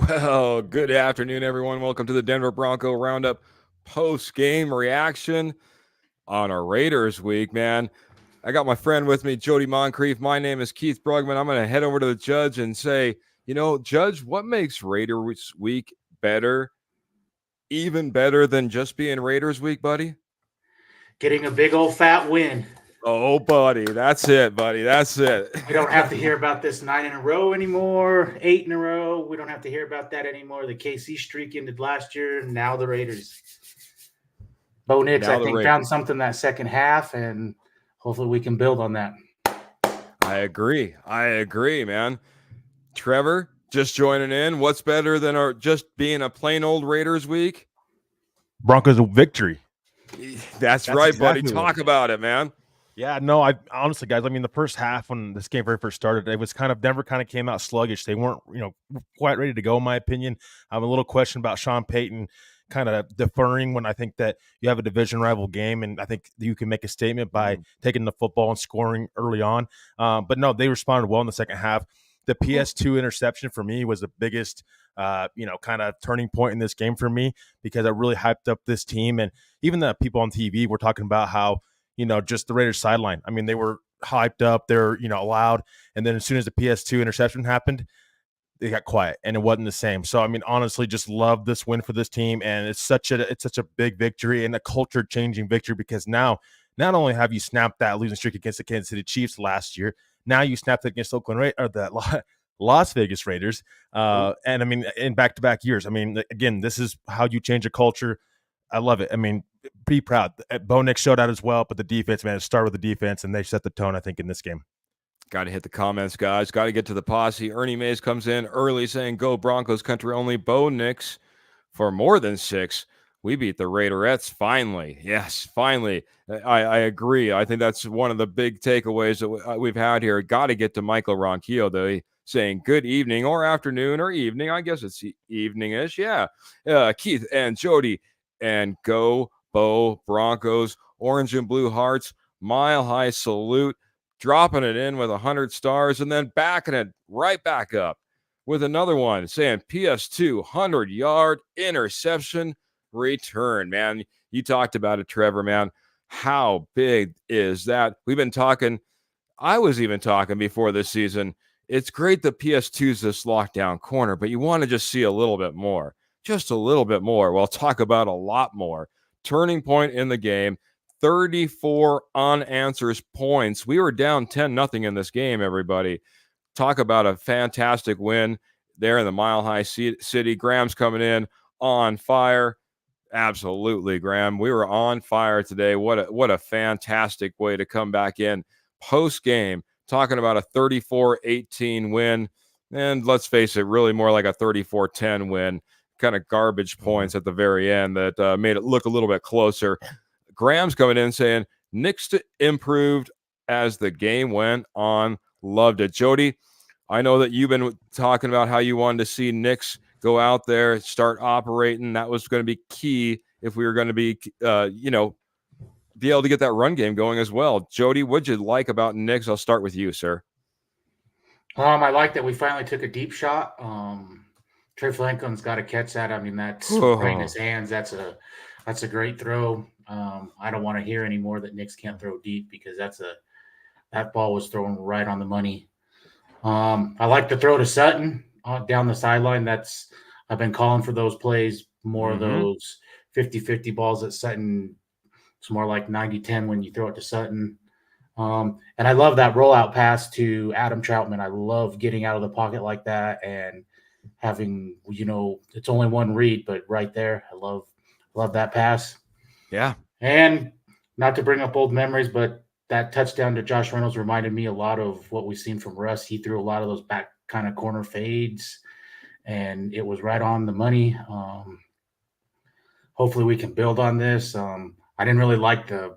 Well, good afternoon, everyone. Welcome to the Denver Bronco Roundup post-game reaction on a Raiders week, man. I got my friend with me, Jody Moncrief. My name is Keith Brugman. I'm going to head over to the judge and say, Judge, what makes Raiders week better, even better than just being Raiders week, buddy? Getting a big old fat win. Oh, buddy. That's it, buddy. That's it. We don't have to hear about this 9 in a row anymore, 8 in a row. We don't have to hear about that anymore. The KC streak ended last year. Now the Raiders. Bo Nix, I think, found something that second half, and hopefully we can build on that. I agree, man. Trevor, just joining in. What's better than just being a plain old Raiders week? Broncos victory. That's right, buddy. Talk about it, man. Yeah, no, I honestly, guys, I mean, the first half when this game very first started, it was Denver came out sluggish. They weren't, quite ready to go, in my opinion. I have a little question about Sean Payton kind of deferring when I think that you have a division rival game, and I think you can make a statement by taking the football and scoring early on. But no, they responded well in the second half. The PS2 interception for me was the biggest, kind of turning point in this game for me, because it really hyped up this team. And even the people on TV were talking about how, just the Raiders sideline. I mean, they were hyped up. They're, loud. And then as soon as the PS2 interception happened, they got quiet and it wasn't the same. So, I mean, honestly, just love this win for this team. And it's such a big victory and a culture changing victory, because now not only have you snapped that losing streak against the Kansas City Chiefs last year, now you snapped it against the Las Vegas Raiders. And I mean, in back-to-back years, I mean, again, this is how you change a culture. I love it. I mean, pretty proud. Bo Nix showed out as well, but the defense, man, it started with the defense, and they set the tone, I think, in this game. Got to hit the comments, guys. Got to get to the posse. Ernie Mays comes in early saying, "Go Broncos country only." Bo Nix for more than 6. We beat the Raiderettes finally. Yes, finally. I agree. I think that's one of the big takeaways that we've had here. Got to get to Michael Ronquillo, though, saying good evening or afternoon or evening. I guess it's evening-ish. Yeah. Keith and Jody and go Bo Broncos. Orange and blue hearts. Mile high salute. Dropping it in with 100 stars and then backing it right back up with another one saying PS2 100-yard interception return. Man, you talked about it, Trevor, man. How big is that? We've been talking. I was even talking before this season. It's great that PS2's this lockdown corner, but you want to just see a little bit more, just a little bit more. We'll talk about a lot more. Turning point in the game. 34 unanswered points. We were down 10-0 in this game, everybody. Talk about a fantastic win there in the Mile High City. Graham's coming in on fire. Absolutely, Graham. We were on fire today. What a fantastic way to come back in post-game, talking about a 34-18 win. And let's face it, really more like a 34-10 win. Kind of garbage points at the very end that made it look a little bit closer. Graham's coming in saying Nix improved as the game went on. Loved it. Jody, I know that you've been talking about how you wanted to see Nix go out there, start operating. That was going to be key if we were going to be, be able to get that run game going as well. Jody, what'd you like about Nix? I'll start with you, sir. I like that we finally took a deep shot. Trey Franklin's got to catch that. I mean, that's right in his hands. That's a great throw. I don't want to hear anymore that Nix can't throw deep, because that ball was thrown right on the money. I like the throw to Sutton down the sideline. I've been calling for those plays, more of those 50-50 balls at Sutton. It's more like 90-10 when you throw it to Sutton. And I love that rollout pass to Adam Troutman. I love getting out of the pocket like that and having, it's only one read, but right there, I love that pass. Yeah. And not to bring up old memories, but that touchdown to Josh Reynolds reminded me a lot of what we've seen from Russ. He threw a lot of those back kind of corner fades, and it was right on the money. Hopefully we can build on this. I didn't really like the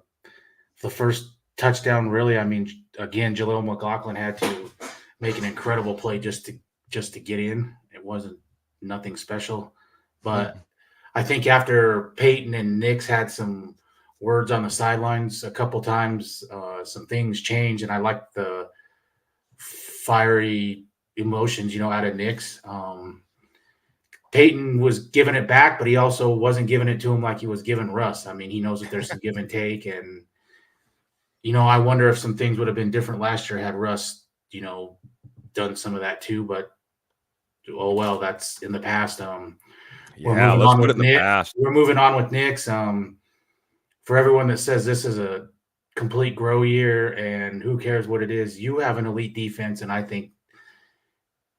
first touchdown, really. I mean, again, Jaleel McLaughlin had to make an incredible play just to get in. It wasn't nothing special. But I think after Peyton and Nix had some words on the sidelines a couple times, some things changed, and I like the fiery emotions, out of Nix. Peyton was giving it back, but he also wasn't giving it to him like he was giving Russ. I mean, he knows that there's some give and take, and I wonder if some things would have been different last year had Russ, done some of that too. But oh well, that's in the past. Yeah, let's put it in the past. We're moving on with Knicks. For everyone that says this is a complete grow year and who cares what it is, you have an elite defense, and I think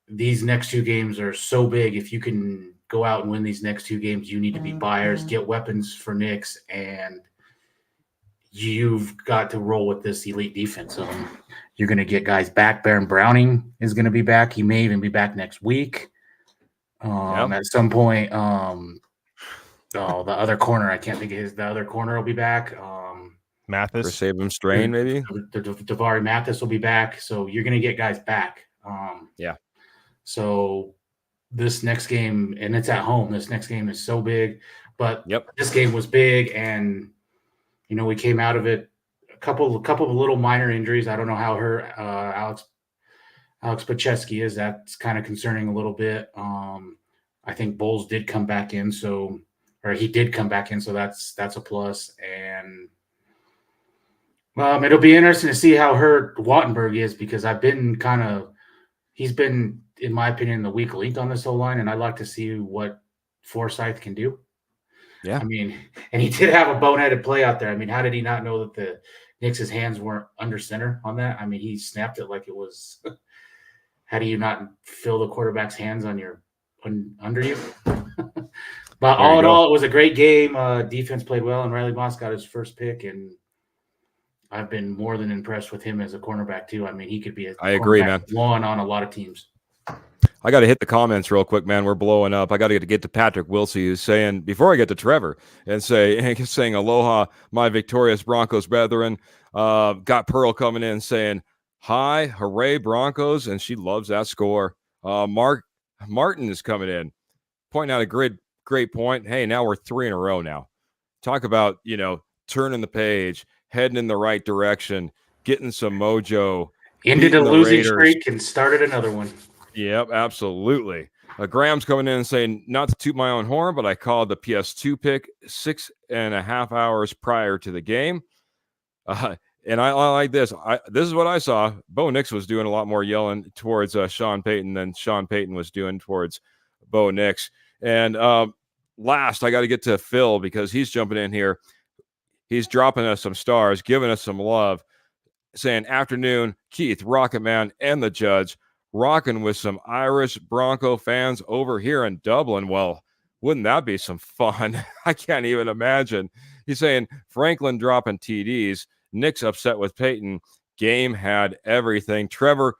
these next 2 games are so big. If you can go out and win these next 2 games, you need to be buyers, get weapons for Knicks, and you've got to roll with this elite defense. You're going to get guys back. Baron Browning is going to be back. He may even be back next week. At some point, the other corner, I can't think of the other corner will be back. Mathis. Or save him strain, maybe. Davari Mathis will be back. So you're going to get guys back. Yeah. So this next game, and it's at home, this next game is so big. But this game was big, and we came out of it a couple of little minor injuries. I don't know how Alex Pacheski is. That's kind of concerning a little bit. I think Bowles did come back in, he did come back in, so that's a plus. And it'll be interesting to see how hurt Wattenberg is, because he's been, in my opinion, the weak link on this whole line, and I'd like to see what Forsythe can do. Yeah. I mean, and he did have a boneheaded play out there. I mean, how did he not know that the Knicks' hands weren't under center on that? I mean, he snapped it like it was – how do you not feel the quarterback's hands under you? But all in all, it was a great game. Defense played well, and Riley Moss got his first pick, and I've been more than impressed with him as a cornerback too. I mean, he could be a one on a lot of teams. I got to hit the comments real quick, man. We're blowing up. I got to get to Patrick Wilsey, who's saying, before I get to Trevor, and saying, aloha, my victorious Broncos brethren. Got Pearl coming in saying, hi, hooray, Broncos, and she loves that score. Martin is coming in, pointing out a great point. Hey, now we're 3 in a row now. Talk about, turning the page, heading in the right direction, getting some mojo. Ended a losing streak and started another one. Yep, absolutely. Graham's coming in and saying, not to toot my own horn, but I called the PS2 pick 6.5 hours prior to the game. And I like this. This is what I saw. Bo Nix was doing a lot more yelling towards Sean Payton than Sean Payton was doing towards Bo Nix. And last, I got to get to Phil, because he's jumping in here. He's dropping us some stars, giving us some love, saying, afternoon, Keith, Rocket Man, and the Judge. Rocking with some Irish Bronco fans over here in Dublin. Well, wouldn't that be some fun? I can't even imagine. He's saying Franklin dropping TDs. Nick's upset with Peyton. Game had everything. Trevor,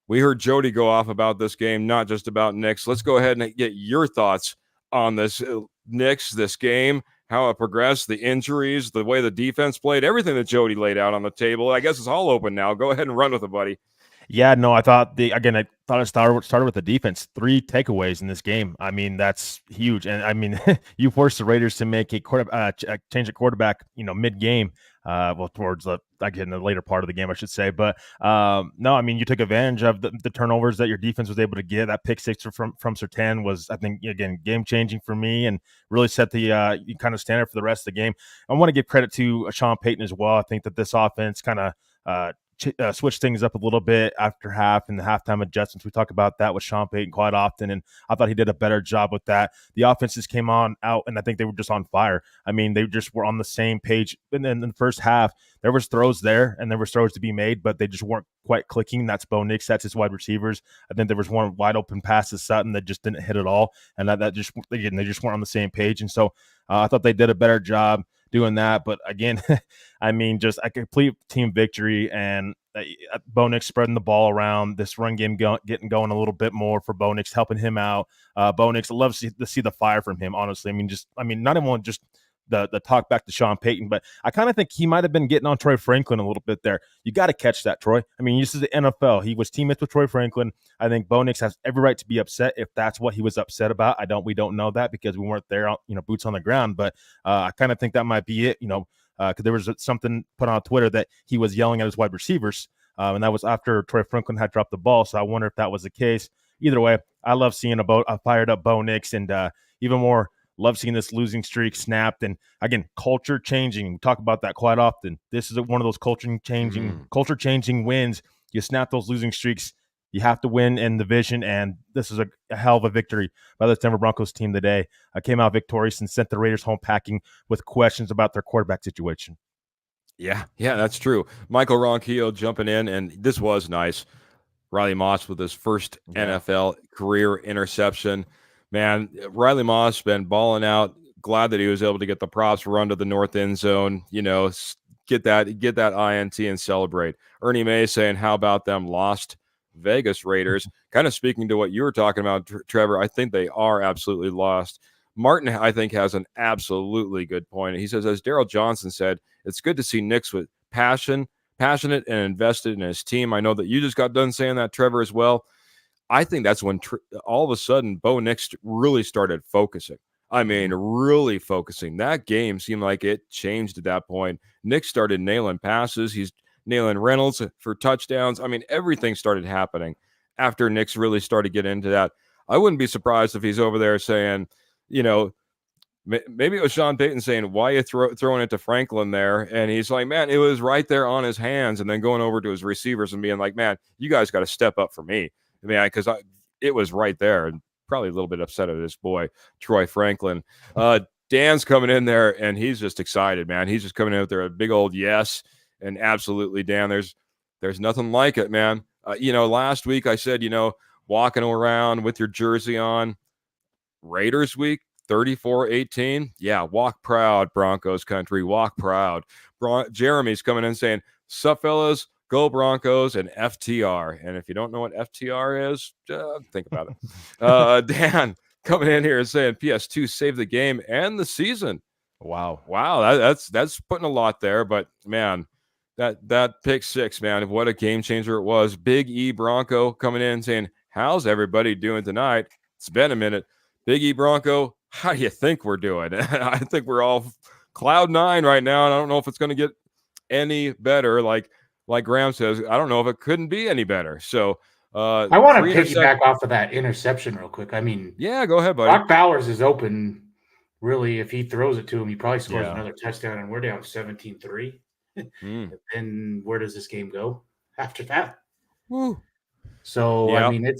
we heard Jody go off about this game, not just about Knicks. Let's go ahead and get your thoughts on this Knicks, this game, how it progressed, the injuries, the way the defense played, everything that Jody laid out on the table. I guess it's all open now. Go ahead and run with it, buddy. Yeah, no, I thought it started with the defense. 3 takeaways in this game. I mean, that's huge. And I mean, you forced the Raiders to make a change at quarterback, mid-game. Towards the later part of the game, I should say. But no, I mean, you took advantage of the turnovers that your defense was able to get. That pick 6 from Surtain was, I think, again, game changing for me, and really set the kind of standard for the rest of the game. I want to give credit to Sean Payton as well. I think that this offense kind of switch things up a little bit after half and the halftime adjustments. We talk about that with Sean Payton quite often, and I thought he did a better job with that. The offenses came out, and I think they were just on fire. I mean, they just were on the same page. And then in the first half, there was throws there, and there was throws to be made, but they just weren't quite clicking. That's Bo Nix. That's his wide receivers. I think there was one wide open pass to Sutton that just didn't hit at all, and they just weren't on the same page. And so I thought they did a better job doing that. But again, I mean, just a complete team victory, and Bo Nix spreading the ball around, this run game getting going a little bit more for Bo Nix, helping him out. Bo Nix, I love to see the fire from him, honestly. I mean, not even just the talk back to Sean Payton, but I kind of think he might have been getting on Troy Franklin a little bit there. You got to catch that, Troy. I mean, this is the NFL. He was teammates with Troy Franklin. I think Bo Nix has every right to be upset if that's what he was upset about. We don't know that because we weren't there, boots on the ground. But I kind of think that might be it, because there was something put on Twitter that he was yelling at his wide receivers, and that was after Troy Franklin had dropped the ball. So I wonder if that was the case. either way, I love seeing a fired up Bo Nix, and even more love seeing this losing streak snapped. And again, culture changing. We talk about that quite often. This is one of those culture changing wins. You snap those losing streaks. You have to win in the division, and this is a hell of a victory by the Denver Broncos team today. Came out victorious and sent the Raiders home packing with questions about their quarterback situation. Yeah, that's true. Michael Ronquillo jumping in, and this was nice. Riley Moss with his first NFL career interception. Man, Riley Moss been balling out. Glad that he was able to get the props, run to the north end zone, get that INT and celebrate. Ernie May saying, how about them lost Vegas Raiders? Kind of speaking to what you were talking about, Trevor, I think they are absolutely lost. Martin, I think, has an absolutely good point. He says, as Daryl Johnson said, it's good to see Nix with passionate and invested in his team. I know that you just got done saying that, Trevor, as well. I think that's when all of a sudden Bo Nix really started focusing. I mean, really focusing. That game seemed like it changed at that point. Nix started nailing passes. He's nailing Reynolds for touchdowns. I mean, everything started happening after Nix really started getting into that. I wouldn't be surprised if he's over there saying, maybe it was Sean Payton saying, why are you throwing it to Franklin there? And he's like, man, it was right there on his hands. And then going over to his receivers and being like, man, you guys got to step up for me. I mean, because it was right there. And probably a little bit upset at this boy, Troy Franklin. Dan's coming in there, and he's just excited, man. He's just coming in with there a big old yes. And absolutely, Dan, there's nothing like it, man. Last week I said, walking around with your jersey on, Raiders week, 34-18. Yeah, walk proud, Broncos country. Walk proud. Jeremy's coming in saying, sup, fellas, go Broncos and FTR. And if you don't know what FTR is, think about it. Dan coming in here and saying, PS2 saved the game and the season. Wow. That's putting a lot there. But, man, that pick six, man, what a game changer it was. Big E Bronco coming in saying, how's everybody doing tonight? It's been a minute. Big E Bronco, how do you think we're doing? I think we're all cloud nine right now, and I don't know if it's going to get any better. Like Graham says, I don't know if it couldn't be any better. So I want to piggyback off of that interception real quick. I mean, yeah, go ahead, buddy. Brock Bowers is open. Really, if he throws it to him, he probably scores another touchdown, and we're down 17-3. And where does this game go after that? Woo. So I mean, I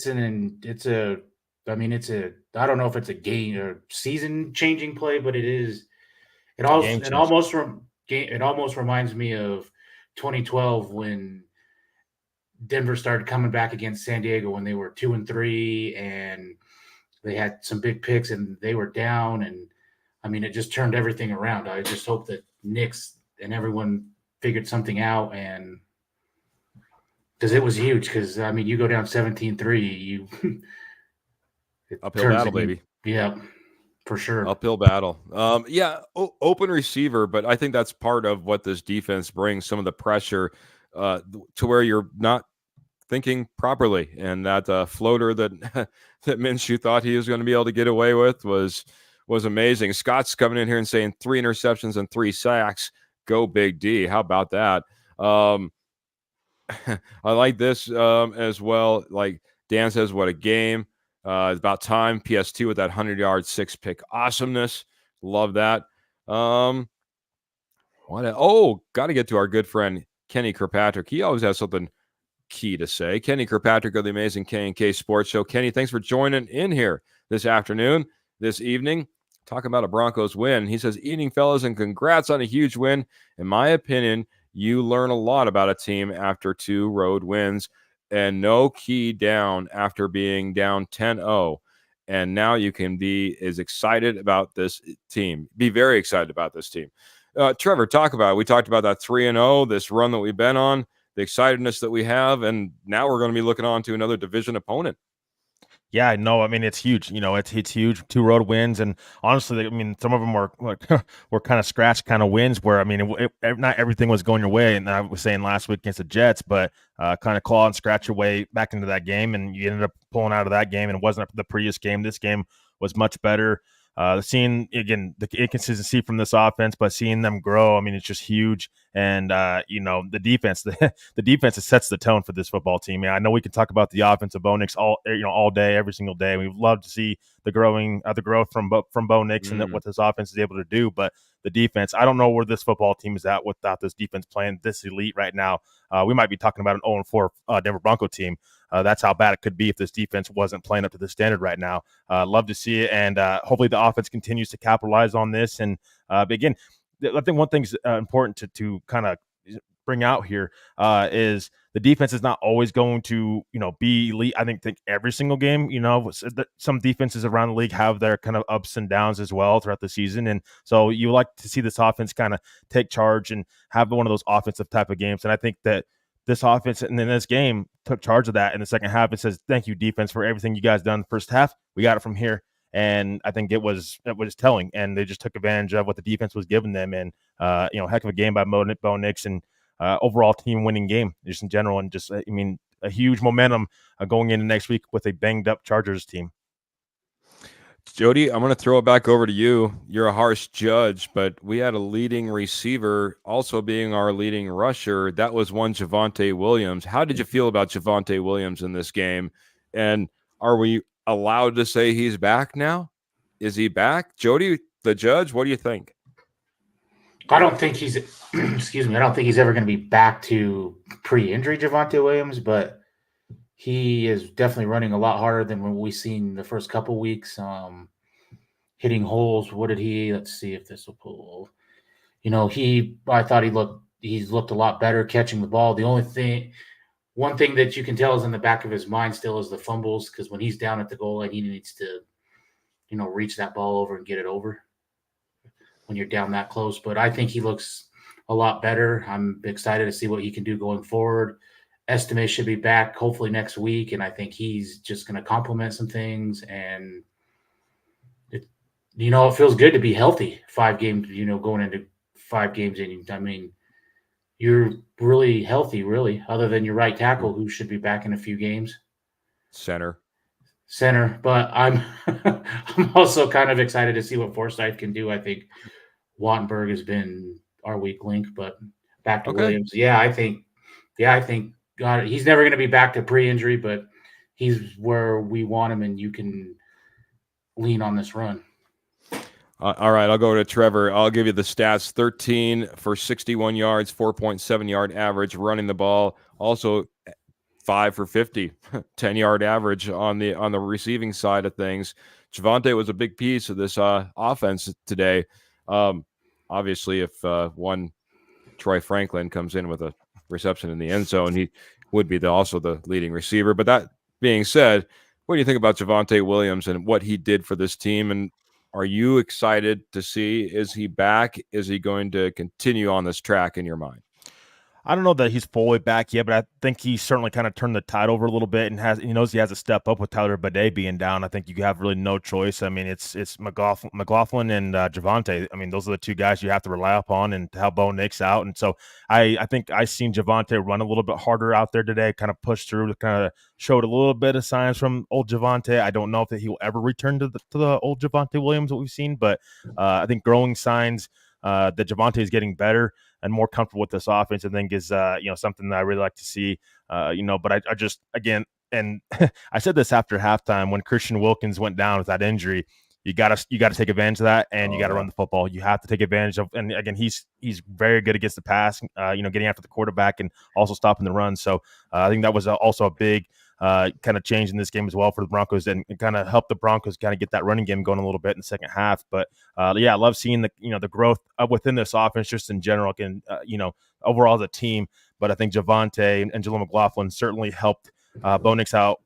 don't know if it's a game or season changing play, but it is. It almost reminds me of 2012 when Denver started coming back against San Diego when they were 2-3 and they had some big picks and they were down, and I mean, it just turned everything around. I just hope that Nix and everyone figured something out, and because it was huge. Because I mean, you go down 17-3, you uphill battle, baby. Yeah, for sure. Uphill battle. Open receiver, but I think that's part of what this defense brings. Some of the pressure to where you're not thinking properly, and that floater that that Minshew thought he was going to be able to get away with was amazing. Scott's coming in here and saying 3 interceptions and 3 sacks. Go Big D. How about that? I like this as well. Like Dan says, what a game. It's about time. PS2 with that 100-yard 6-pick awesomeness. Love that. Got to get to our good friend Kenny Kirkpatrick. He always has something key to say. Kenny Kirkpatrick of the amazing K&K Sports Show. Kenny, thanks for joining in here this evening. Talking about a Broncos win. He says, evening, fellas, and congrats on a huge win. In my opinion, you learn a lot about a team after 2 road wins and no key down after being down 10-0. And now you can be as excited about this team. Be very excited about this team. Trevor, talk about it. We talked about that 3-0, this run that we've been on, the excitedness that we have, and now we're going to be looking on to another division opponent. Yeah, no, I mean, it's huge. It's huge. 2 road wins, and honestly, I mean, some of them were kind of scratch kind of wins where, I mean, not everything was going your way. And I was saying last week against the Jets, but kind of claw and scratch your way back into that game, and you ended up pulling out of that game, and it wasn't the previous game. This game was much better. Seeing again the inconsistency from this offense, but seeing them grow, I mean, it's just huge. And the defense, the defense sets the tone for this football team. Man, I know we can talk about the offense of Bo Nix all day, every single day. We'd love to see the growth from Bo Nix and what this offense is able to do. But the defense, I don't know where this football team is at without this defense playing this elite right now. We might be talking about an 0-4 Denver Bronco team. That's how bad it could be if this defense wasn't playing up to the standard right now. Love to see it, and hopefully the offense continues to capitalize on this. And again, I think one thing's important to kind of bring out here is the defense is not always going to be elite. I think every single game, some defenses around the league have their kind of ups and downs as well throughout the season, and so you like to see this offense kind of take charge and have one of those offensive type of games. And I think that this offense and then this game took charge of that in the second half and says, "Thank you, defense, for everything you guys done in the first half. We got it from here." And I think it was telling, and they just took advantage of what the defense was giving them. And heck of a game by Bo Nix, and overall team winning game just in general, and just a huge momentum going into next week with a banged up Chargers team. Jody, I'm going to throw it back over to you. You're a harsh judge, but we had a leading receiver also being our leading rusher. That was one Javonte Williams. How did you feel about Javonte Williams in this game? And are we allowed to say he's back now? Is he back? Jody, the judge, what do you think? I don't think he's excuse me, I don't think he's ever going to be back to pre-injury Javonte Williams, but he is definitely running a lot harder than what we've seen the first couple weeks. Hitting holes. What did he? Let's see if this will pull. I thought he's looked a lot better catching the ball. One thing that you can tell is in the back of his mind still is the fumbles, because when he's down at the goal line, he needs to, reach that ball over and get it over when you're down that close. But I think he looks a lot better. I'm excited to see what he can do going forward. Estime should be back hopefully next week, and I think he's just going to complement some things. And it feels good to be healthy 5 games. Going into 5 games, and I mean, you're really healthy, really, other than your right tackle, who should be back in a few games. Center, but I'm also kind of excited to see what Forsythe can do. I think Wattenberg has been our weak link, but back to Williams. I think God, he's never going to be back to pre-injury, but he's where we want him, and you can lean on this run. All right, I'll go to Trevor. I'll give you the stats: 13 for 61 yards, 4.7 yard average running the ball. Also 5 for 50, 10-yard average on the receiving side of things. Javonte was a big piece of this offense today. Obviously, if one Troy Franklin comes in with a reception in the end zone, he would be also the leading receiver. But that being said, what do you think about Javonte Williams and what he did for this team? And are you excited to see, is he back? Is he going to continue on this track in your mind? I don't know that he's fully back yet, but I think he certainly kind of turned the tide over a little bit, and he knows he has to step up with Tyler Bidet being down. I think you have really no choice. I mean, it's McLaughlin and Javonte. I mean, those are the 2 guys you have to rely upon, and to have Bo Nix out. And so I think I seen Javonte run a little bit harder out there today, kind of push through, kind of showed a little bit of signs from old Javonte. I don't know if he will ever return to the old Javonte Williams that we've seen, but I think growing signs that Javonte is getting better and more comfortable with this offense, I think is something that I really like to see. But I just, again, and I said this after halftime when Christian Wilkins went down with that injury. You gotta take advantage of that, and you gotta run the football. You have to take advantage of, and again, he's very good against the pass, getting after the quarterback and also stopping the run. So I think that was also a big kind of change in this game as well for the Broncos, and kind of help the Broncos kind of get that running game going a little bit in the second half. But I love seeing the growth within this offense just in general, and overall as a team. But I think Javonte and Jaleel McLaughlin certainly helped Bo Nix out,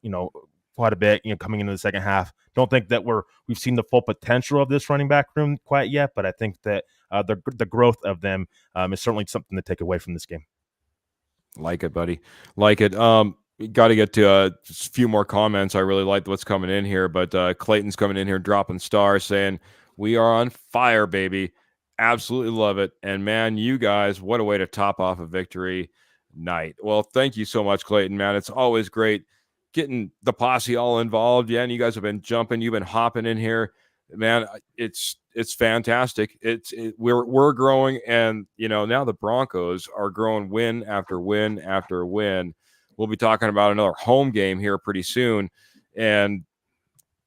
quite a bit, coming into the second half. Don't think that we've seen the full potential of this running back room quite yet, but I think that the growth of them is certainly something to take away from this game. Like it, buddy. Like it. Got to get to a few more comments. I really like what's coming in here, but Clayton's coming in here dropping stars saying, "We are on fire, baby. Absolutely love it. And man, you guys, what a way to top off a victory night." Well, thank you so much, Clayton, man. It's always great getting the posse all involved. Yeah, and you guys have been jumping. You've been hopping in here. man, it's fantastic. We're growing, and now the Broncos are growing win after win after win. We'll be talking about another home game here pretty soon, and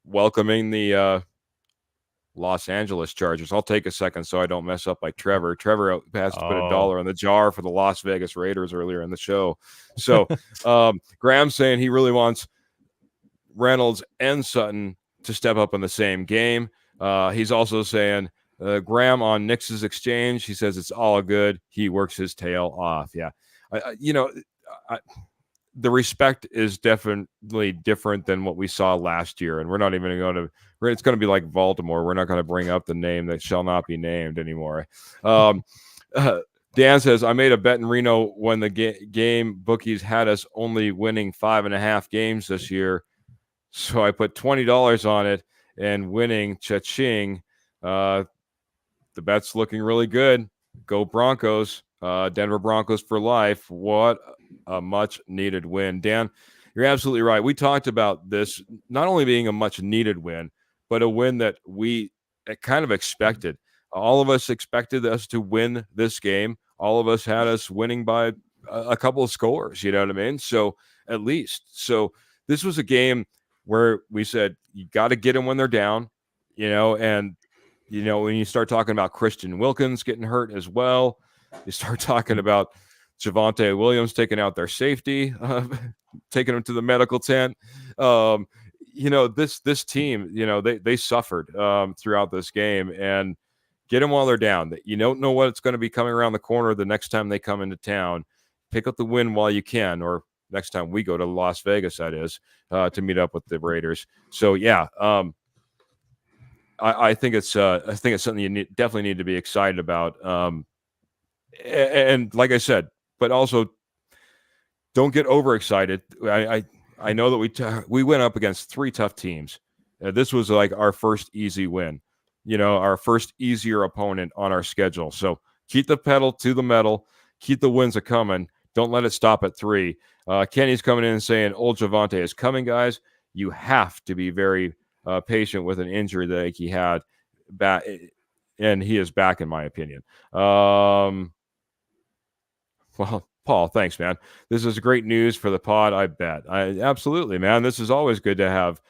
welcoming the Los Angeles Chargers. I'll take a second so I don't mess up like Trevor. Trevor has to put $1 in the jar for the Las Vegas Raiders earlier in the show. So Graham's saying he really wants Reynolds and Sutton to step up in the same game. He's also saying Graham on Nix's exchange. He says it's all good. He works his tail off. Yeah. The respect is definitely different than what we saw last year. And we're not even going to, it's going to be like Baltimore. We're not going to bring up the name that shall not be named anymore. Dan says, I made a bet in Reno when the game bookies had us only winning 5.5 games this year. So I put $20 on it and winning cha-ching. The bet's looking really good. Go Broncos. Denver Broncos for life. What a much needed win. Dan, you're absolutely right. We talked about this not only being a much needed win, but a win that we kind of expected. All of us expected us to win this game. All of us had us winning by a couple of scores, you know what I mean? So at least. So this was a game where we said, you got to get them when they're down, and, when you start talking about Christian Wilkins getting hurt as well, you start talking about Javonte Williams taking out their safety, taking them to the medical tent. This team, they suffered throughout this game, and get them while they're down. You don't know what's going to be coming around the corner the next time they come into town. Pick up the win while you can, or next time we go to Las Vegas, that is, to meet up with the Raiders. So yeah, I think it's something you definitely need to be excited about. And like I said, but also don't get overexcited. I know that we went up against 3 tough teams. This was like our first easy win, our first easier opponent on our schedule. So keep the pedal to the metal, keep the wins a coming. Don't let it stop at 3. Kenny's coming in and saying, old Javonte is coming, guys. You have to be very patient with an injury that he had back, and he is back, in my opinion. Well, Paul, thanks, man. This is great news for the pod, I bet. Absolutely, man. This is always good to have,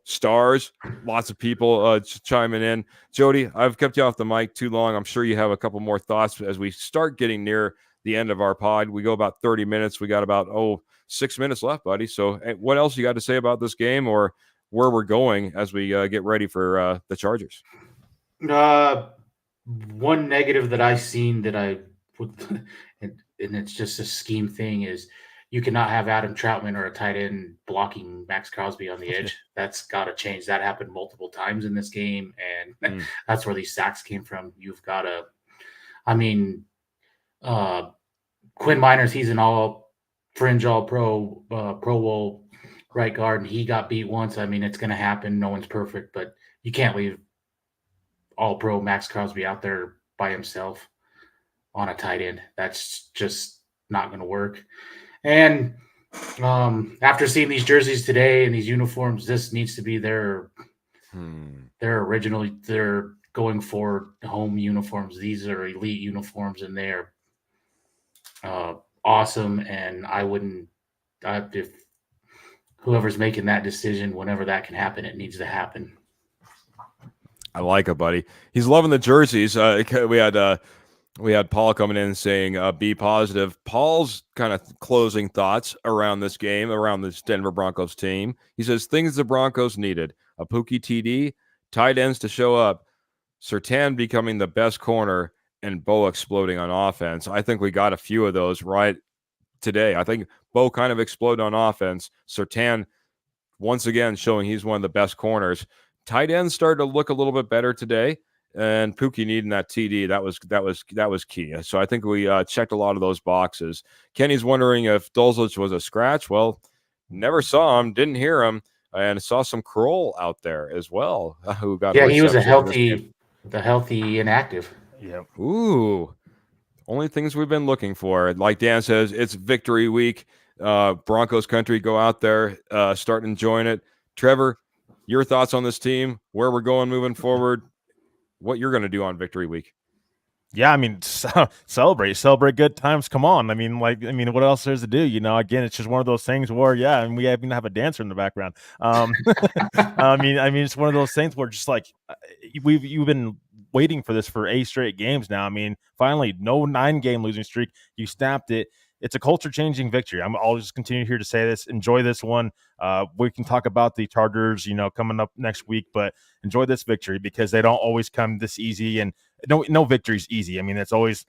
stars, lots of people chiming in. Jody, I've kept you off the mic too long. I'm sure you have a couple more thoughts as we start getting near the end of our pod. We go about 30 minutes. We got about, 6 minutes left, buddy. So what else you got to say about this game or where we're going as we get ready for the Chargers? One negative that I've seen that I would, and it's just a scheme thing, is you cannot have Adam Troutman or a tight end blocking Max Crosby on the edge. That's got to change. That happened multiple times in this game, and that's where these sacks came from. You've got to, Quinn Miners, he's an all-fringe, all-pro, Pro Bowl right guard, and he got beat once. It's going to happen. No one's perfect, but you can't leave all-pro Max Crosby out there by himself on a tight end. That's just not going to work. And after seeing these jerseys today and these uniforms, this needs to be their going forward home uniforms. These are elite uniforms, and they're awesome. And if whoever's making that decision, whenever that can happen, it needs to happen. I like it, buddy. He's loving the jerseys. We had Paul coming in saying, be positive. Paul's kind of closing thoughts around this game, around this Denver Broncos team. He says, things the Broncos needed: a Pookie TD, tight ends to show up, Surtain becoming the best corner, and Bo exploding on offense. I think we got a few of those right today. I think Bo kind of exploded on offense. Surtain, once again, showing he's one of the best corners. Tight ends started to look a little bit better today. And Pookie needing that TD, that was key. So I think we checked a lot of those boxes. Kenny's wondering if Dulcich was a scratch. Well, never saw him, didn't hear him, and saw some Kroll out there as well. Who got? Yeah, he was the healthy inactive. Yeah. Ooh, only things we've been looking for. Like Dan says, it's victory week. Broncos country, go out there, start enjoying it. Trevor, your thoughts on this team, where we're going moving forward, what you're going to do on Victory Week. Yeah, I mean, celebrate good times. Come on. I mean, what else there's to do? Again, it's just one of those things where, and we even have a dancer in the background. I mean, it's one of those things where just like you've been waiting for this for 8 straight games now. I mean, finally, no 9-game losing streak. You snapped it. It's a culture-changing victory. I'll just continue here to say this. Enjoy this one. We can talk about the Chargers, coming up next week, but enjoy this victory because they don't always come this easy, and no victory's easy. I mean, it's always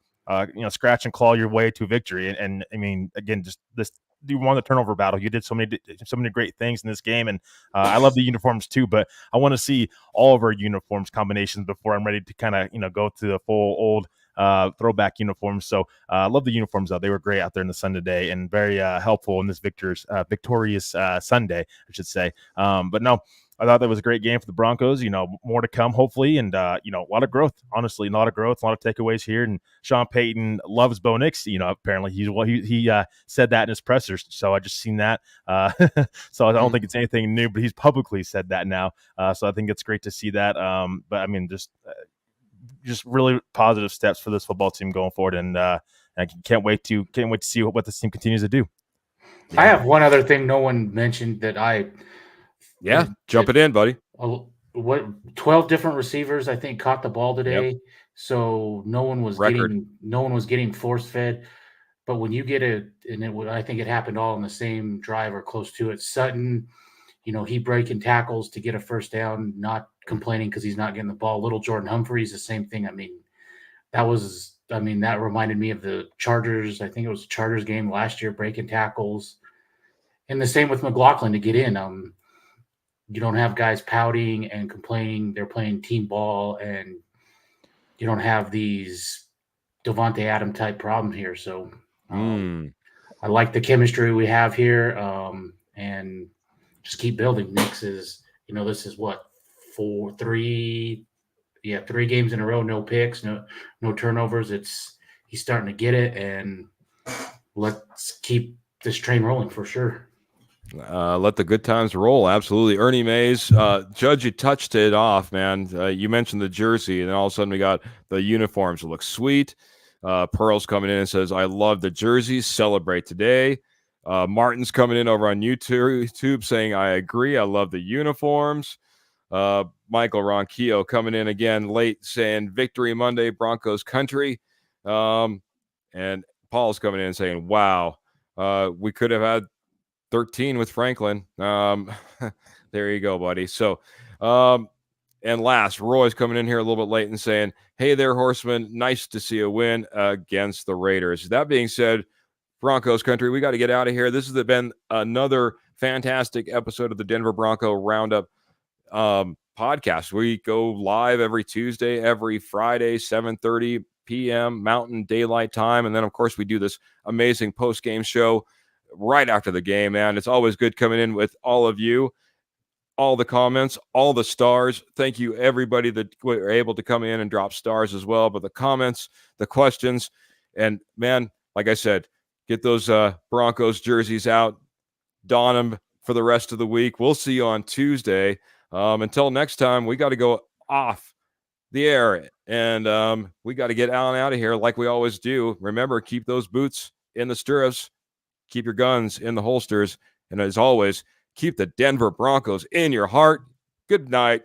scratch and claw your way to victory. And I mean, again, just this. You won the turnover battle. You did so many great things in this game, and I love the uniforms too. But I want to see all of our uniforms combinations before I'm ready to kind of go to the full old throwback uniforms. So I love the uniforms though. They were great out there in the sun today and very helpful in this victorious Sunday, I should say. But no, I thought that was a great game for the Broncos. More to come, hopefully, and a lot of growth. Honestly, a lot of growth, a lot of takeaways here. And Sean Payton loves Bo Nix. Apparently he said that in his pressers. So I just seen that. So I don't think it's anything new, but he's publicly said that now. So I think it's great to see that. But I mean, just really positive steps for this football team going forward, and I can't wait to see what this team continues to do. I have one other thing no one mentioned that jump it in, buddy. 12 different receivers I think caught the ball today. Yep. So no one was getting force fed. But when you get I think it happened all in the same drive or close to it. Sutton, he breaking tackles to get a first down, not complaining because he's not getting the ball. Little Jordan Humphreys, the same thing. I mean, that reminded me of the Chargers. I think it was the Chargers game last year, breaking tackles. And the same with McLaughlin to get in. You don't have guys pouting and complaining. They're playing team ball, and you don't have these Devontae Adam type problem here. So I like the chemistry we have here, and just keep building. Knicks is, this is what, 3 games in a row, no picks, no turnovers. He's starting to get it, and let's keep this train rolling for sure. Let the good times roll. Absolutely. Ernie Mays, Judge, you touched it off, man. You mentioned the jersey, and then all of a sudden we got the uniforms. It looks sweet. Pearl's coming in and says, I love the jerseys. Celebrate today. Martin's coming in over on YouTube saying, I agree. I love the uniforms. Michael Ronquillo coming in again late saying, Victory Monday, Broncos country. And Paul's coming in saying, wow, we could have had 13 with Franklin. There you go, buddy. So, and last, Roy's coming in here a little bit late and saying, hey there, Horseman. Nice to see a win against the Raiders. That being said, Broncos country, we got to get out of here. This has been another fantastic episode of the Denver Bronco Roundup podcast. We go live every Tuesday, every Friday, 7:30 p.m. Mountain Daylight Time. And then, of course, we do this amazing post-game show right after the game, man. It's always good coming in with all of you, all the comments, all the stars. Thank you, everybody that were able to come in and drop stars as well. But the comments, the questions, and, man, like I said, get those Broncos jerseys out, don them for the rest of the week. We'll see you on Tuesday. Until next time, we got to go off the air, and we got to get out of here like we always do. Remember, keep those boots in the stirrups, keep your guns in the holsters, and as always, keep the Denver Broncos in your heart. Good night.